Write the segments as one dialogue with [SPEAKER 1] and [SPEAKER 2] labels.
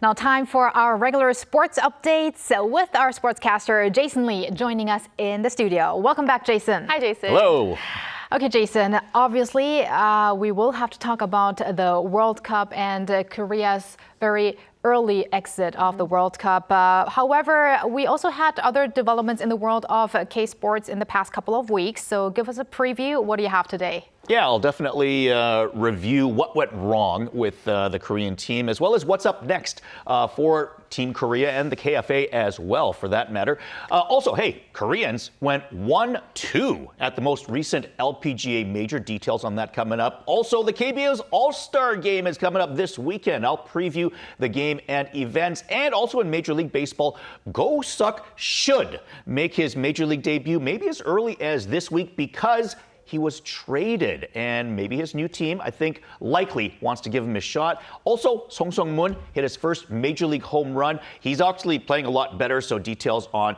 [SPEAKER 1] Now time for our regular sports updates with our sportscaster, Jason Lee, joining us in the studio. Welcome back, Jason.
[SPEAKER 2] Hi, Jason.
[SPEAKER 3] Hello.
[SPEAKER 1] Okay, Jason, obviously we will have to talk about the World Cup and Korea's very early exit of the World Cup. However, we also had other developments in the world of K-sports in the past couple of weeks. So give us a preview. What do you have today?
[SPEAKER 3] Yeah, I'll definitely review what went wrong with the Korean team, as well as what's up next for Team Korea and the KFA as well, for that matter. Also, hey, Koreans went 1-2 at the most recent LPGA major. Details on that coming up. Also, the KBO's All-Star Game is coming up this weekend. I'll preview the game and events. And also in Major League Baseball, Go-Suk should make his Major League debut maybe as early as this week because he was traded, and maybe his new team, I think, likely wants to give him a shot. Also, Son Heung-min hit his first Major League home run. He's actually playing a lot better, so details on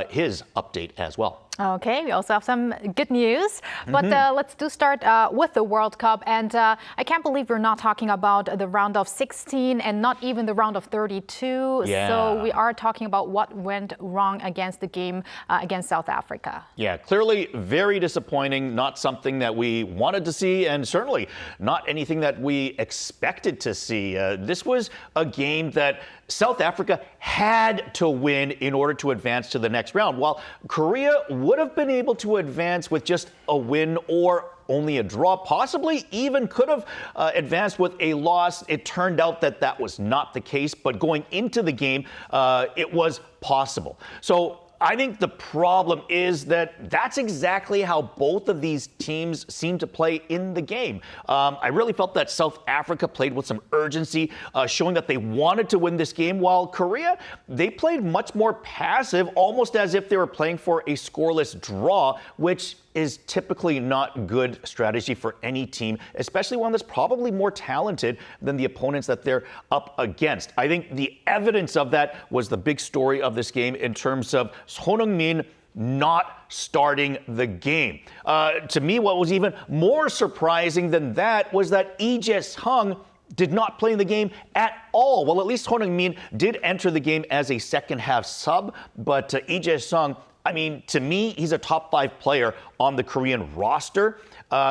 [SPEAKER 3] his update as well.
[SPEAKER 1] Okay, we also have some good news, but let's start with the World Cup. And I can't believe we're not talking about the round of 16 and not even the round of 32.
[SPEAKER 3] Yeah.
[SPEAKER 1] So we are talking about what went wrong against the game against South Africa.
[SPEAKER 3] Yeah, clearly very disappointing, not something that we wanted to see, and certainly not anything that we expected to see. This was a game that South Africa had to win in order to advance to the next round, while Korea would have been able to advance with just a win or only a draw, possibly even could have advanced with a loss. It turned out that that was not the case, but going into the game, it was possible. So I think the problem is that that's exactly how both of these teams seem to play in the game. I really felt that South Africa played with some urgency, showing that they wanted to win this game, while Korea, they played much more passive, almost as if they were playing for a scoreless draw, which is typically not good strategy for any team, especially one that's probably more talented than the opponents that they're up against. I think the evidence of that was the big story of this game in terms of Son Heung-min not starting the game. To me, what was even more surprising than that was that Lee Jae-sung did not play in the game at all. Well, at least Son Heung-min did enter the game as a second-half sub, but Lee Jae-sung, I mean, to me, he's a top 5 player on the Korean roster.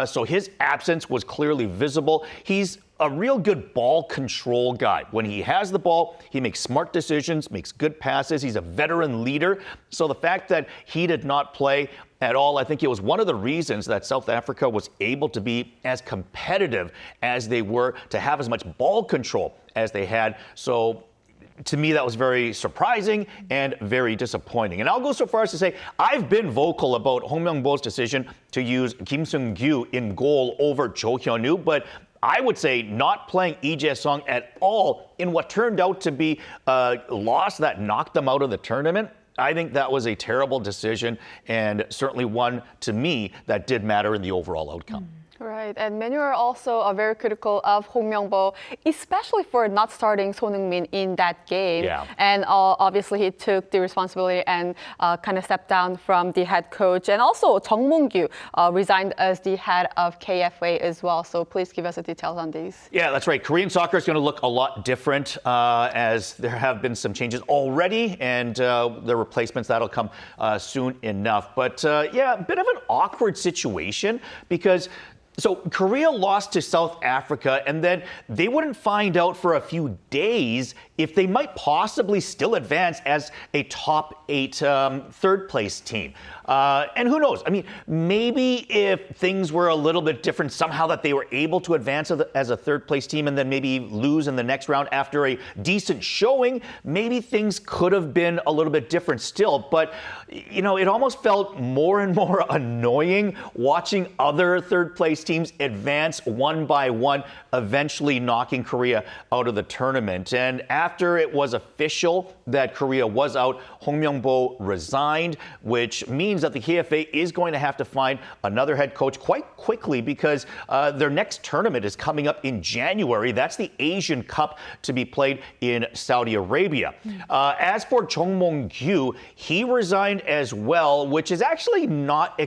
[SPEAKER 3] So his absence was clearly visible. He's a real good ball control guy. When he has the ball, he makes smart decisions, makes good passes. He's a veteran leader. So the fact that he did not play at all, I think it was one of the reasons that South Africa was able to be as competitive as they were, to have as much ball control as they had. So to me, that was very surprising and very disappointing. And I'll go so far as to say I've been vocal about Hong Myung-bo's decision to use Kim Seung-gyu in goal over Cho Hyun-woo, but I would say not playing Lee Jae-sung at all in what turned out to be a loss that knocked them out of the tournament. I think that was a terrible decision, and certainly one, to me, that did matter in the overall outcome.
[SPEAKER 2] Right, and many are also very critical of Hong Myung-bo, especially for not starting Son Heung-min in that game.
[SPEAKER 3] Yeah.
[SPEAKER 2] And obviously he took the responsibility and kind of stepped down from the head coach. And also Chung Mong-gyu resigned as the head of KFA as well. So please give us the details on these.
[SPEAKER 3] Yeah, that's right. Korean soccer is going to look a lot different as there have been some changes already, and the replacements, that'll come soon enough. But yeah, a bit of an awkward situation because so Korea lost to South Africa, and then they wouldn't find out for a few days if they might possibly still advance as a top 8 third-place team. And who knows? I mean, maybe if things were a little bit different, somehow that they were able to advance as a third-place team and then maybe lose in the next round after a decent showing, maybe things could have been a little bit different still. But, you know, it almost felt more and more annoying watching other third-place teams advance one by one, eventually knocking Korea out of the tournament. And after it was official that Korea was out, Hong Myung-bo resigned, which means that the KFA is going to have to find another head coach quite quickly because their next tournament is coming up in January. That's the Asian Cup to be played in Saudi Arabia. As for Chung Mong-gyu, he resigned as well, which is actually not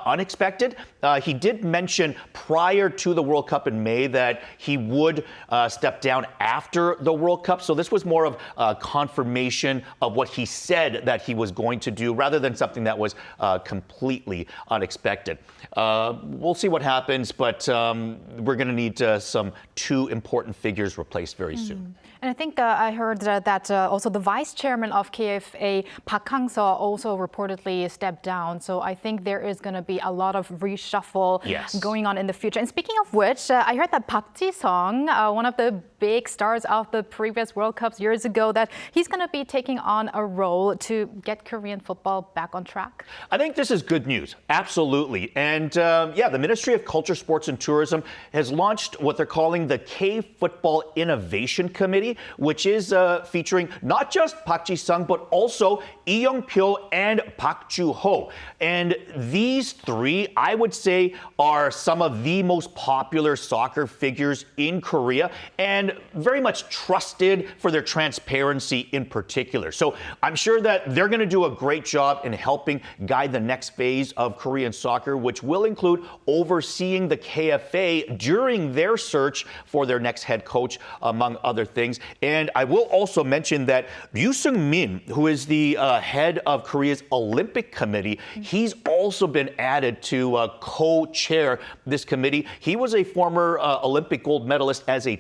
[SPEAKER 3] unexpected. He did mention mentioned prior to the World Cup in May that he would step down after the World Cup. So this was more of a confirmation of what he said that he was going to do rather than something that was completely unexpected. We'll see what happens, but we're going to need some two important figures replaced very soon.
[SPEAKER 1] And I think I heard that also the vice chairman of KFA, Park Hang-seo, also reportedly stepped down. So I think there is going to be a lot of reshuffle going on in the future. And speaking of which, I heard that Park Ji-sung, one of the big stars of the previous World Cups years ago, that he's going to be taking on a role to get Korean football back on track.
[SPEAKER 3] I think this is good news. Absolutely. And the Ministry of Culture, Sports and Tourism has launched what they're calling the K-Football Innovation Committee, which is featuring not just Park Ji-sung, but also Lee Young-pyo and Park Ju-ho. And these three, I would say, are some of the most popular soccer figures in Korea and very much trusted for their transparency in particular. So I'm sure that they're going to do a great job in helping guide the next phase of Korean soccer, which will include overseeing the KFA during their search for their next head coach, among other things. And I will also mention that Yoo Seung-min, who is the head of Korea's Olympic Committee, he's also been added to co-chair this committee. He was a former Olympic gold medalist as a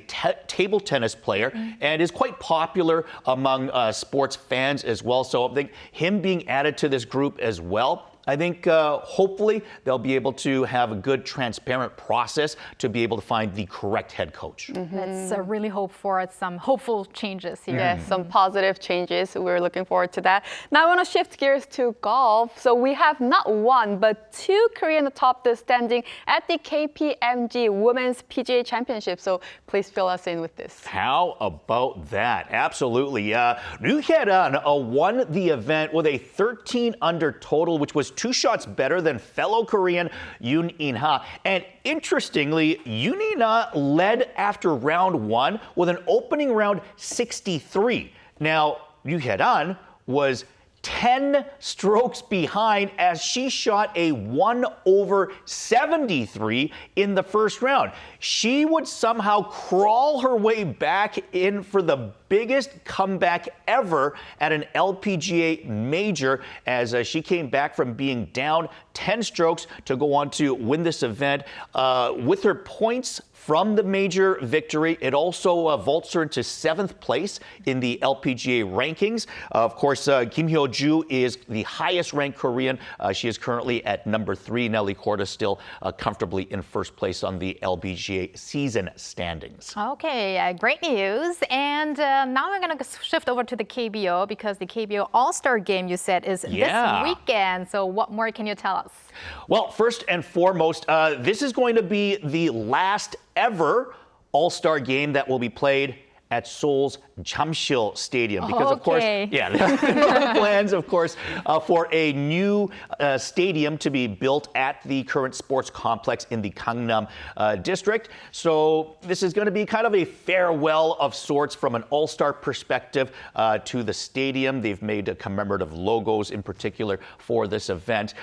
[SPEAKER 3] table tennis player and is quite popular among sports fans as well. So I think him being added to this group as well, I think hopefully they'll be able to have a good, transparent process to be able to find the correct head coach.
[SPEAKER 1] Let's really hope for some hopeful changes here.
[SPEAKER 2] Yes, some positive changes. We're looking forward to that. Now I want to shift gears to golf. So we have not one, but two Koreans atop the standing at the KPMG Women's PGA Championship. So please fill us in with this.
[SPEAKER 3] How about that? Absolutely. Ryu Hye-ran won the event with a 13 under total, which was 2 shots better than fellow Korean Yoon In-ha. And interestingly, Yoon In-ha led after round 1 with an opening round 63. Now, Ryu Hye-ran was 10 strokes behind as she shot a 1 over 73 in the first round. She would somehow crawl her way back in for the biggest comeback ever at an LPGA major as she came back from being down 10 strokes to go on to win this event. With her points from the major victory, it also vaults her into 7th place in the LPGA rankings. Of course, Kim Hyo-ju is the highest ranked Korean. She is currently at number 3. Nelly Korda still comfortably in 1st place on the LPGA season standings.
[SPEAKER 1] Okay, great news. And now we're going to shift over to the KBO because the KBO All-Star Game, you said, is this weekend. So what more can you tell us?
[SPEAKER 3] Well, first and foremost, this is going to be the last ever All-Star Game that will be played at Seoul's Jamsil Stadium. Because, of course, there are plans, of course, for a new stadium to be built at the current sports complex in the Gangnam district. So this is going to be kind of a farewell of sorts from an all-star perspective to the stadium. They've made commemorative logos in particular for this event.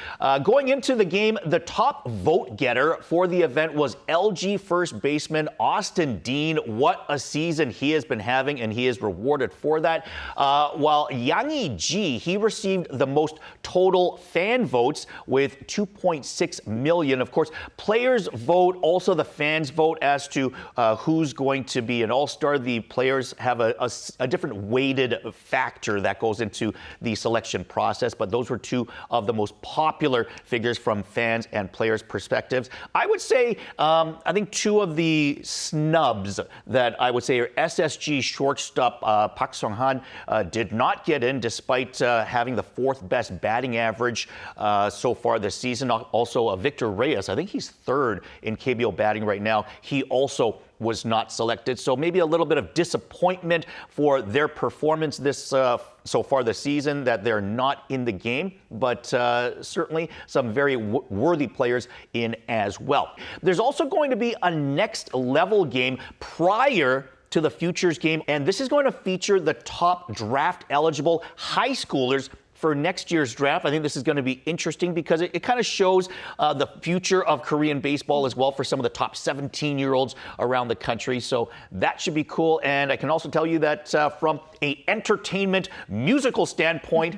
[SPEAKER 3] Going into the game, the top vote getter for the event was LG first baseman Austin Dean. What a season he has been having, and he is rewarded for that. While Yang Yi-ji, he received the most total fan votes with 2.6 million. Of course, players vote, also the fans vote as to who's going to be an all-star. The players have a different weighted factor that goes into the selection process, but those were two of the most popular figures from fans and players' perspectives. I would say, I think two of the snubs that I would say are SSG shortstop Park Sung-han did not get in despite having the 4th best batting average so far this season. Also, Victor Reyes, I think he's 3rd in KBO batting right now. He also was not selected. So maybe a little bit of disappointment for their performance this so far this season that they're not in the game, but certainly some very worthy players in as well. There's also going to be a next level game prior to the Futures game, and this is going to feature the top draft eligible high schoolers for next year's draft. I think this is going to be interesting because it kind of shows the future of Korean baseball as well for some of the top 17-year-olds around the country. So that should be cool. And I can also tell you that from an entertainment musical standpoint,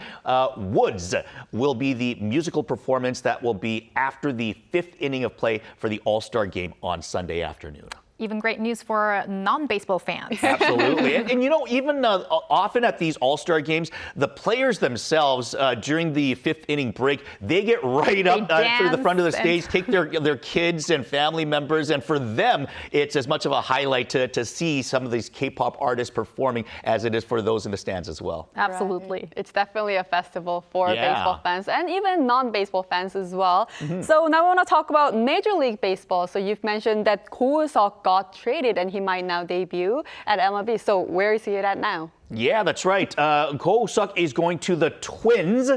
[SPEAKER 3] Woods will be the musical performance that will be after the 5th inning of play for the All-Star game on Sunday afternoon.
[SPEAKER 1] Even great news for non-baseball fans.
[SPEAKER 3] Absolutely. And you know, even often at these All-Star games, the players themselves, during the 5th inning break, they get right up to the front of the stage, take their kids and family members. And for them, it's as much of a highlight to see some of these K-pop artists performing as it is for those in the stands as well.
[SPEAKER 1] Absolutely.
[SPEAKER 2] Right. It's definitely a festival for baseball fans and even non-baseball fans as well. So now I want to talk about Major League Baseball. So you've mentioned that Ko Seok got traded and he might now debut at MLB. So where is he at now?
[SPEAKER 3] Yeah, that's right. Ko Seok is going to the Twins,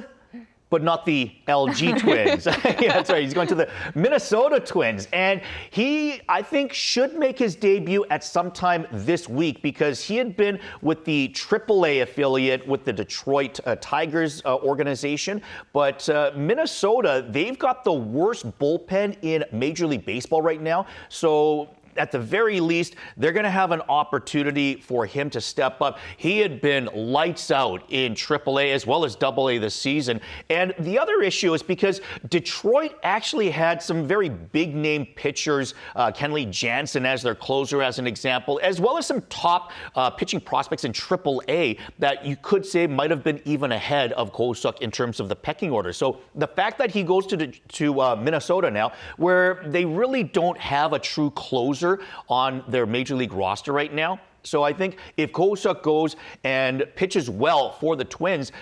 [SPEAKER 3] but not the LG Twins. Yeah, that's right. He's going to the Minnesota Twins. And he, I think, should make his debut at some time this week because he had been with the AAA affiliate with the Detroit Tigers organization. But Minnesota, they've got the worst bullpen in Major League Baseball right now. So at the very least, they're going to have an opportunity for him to step up. He had been lights out in AAA as well as AA this season. And the other issue is because Detroit actually had some very big-name pitchers, Kenley Jansen as their closer as an example, as well as some top pitching prospects in AAA that you could say might have been even ahead of Ko Seok in terms of the pecking order. So the fact that he goes to Minnesota now, where they really don't have a true closer on their Major League roster right now. So I think if Ko Seok goes and pitches well for the Twins,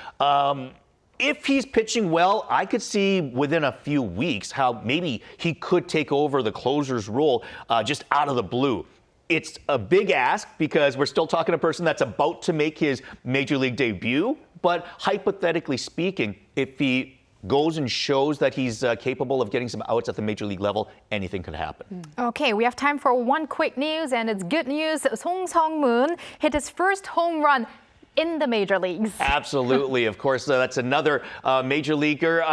[SPEAKER 3] if he's pitching well, I could see within a few weeks how maybe he could take over the closer's role just out of the blue. It's a big ask because we're still talking to a person that's about to make his Major League debut. But hypothetically speaking, if he goes and shows that he's capable of getting some outs at the Major League level, anything could happen.
[SPEAKER 1] Okay, we have time for one quick news, and it's good news. Son Heung-min hit his first home run in the major leagues.
[SPEAKER 3] Absolutely. Of course, that's another major leaguer.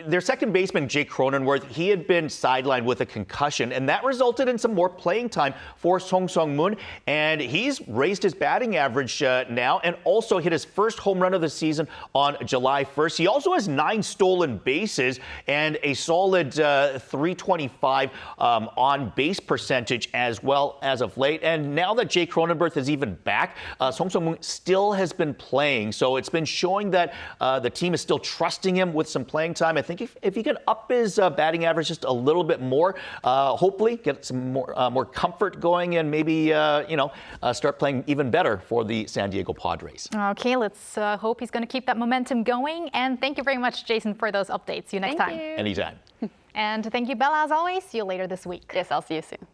[SPEAKER 3] Their second baseman, Jake Cronenworth, he had been sidelined with a concussion, and that resulted in some more playing time for Son Heung-min. And he's raised his batting average now and also hit his first home run of the season on July 1st. He also has 9 stolen bases and a solid 325 on base percentage as well as of late. And now that Jake Cronenworth is even back, Son Heung-min still has been playing. So it's been showing that the team is still trusting him with some playing time. I think if he can up his batting average just a little bit more, hopefully get some more comfort going and maybe, start playing even better for the San Diego Padres.
[SPEAKER 1] Okay, let's hope he's going to keep that momentum going. And thank you very much, Jason, for those updates. See you next time.
[SPEAKER 3] Anytime.
[SPEAKER 1] And thank you, Bella, as always. See you later this week.
[SPEAKER 2] Yes, I'll see you soon.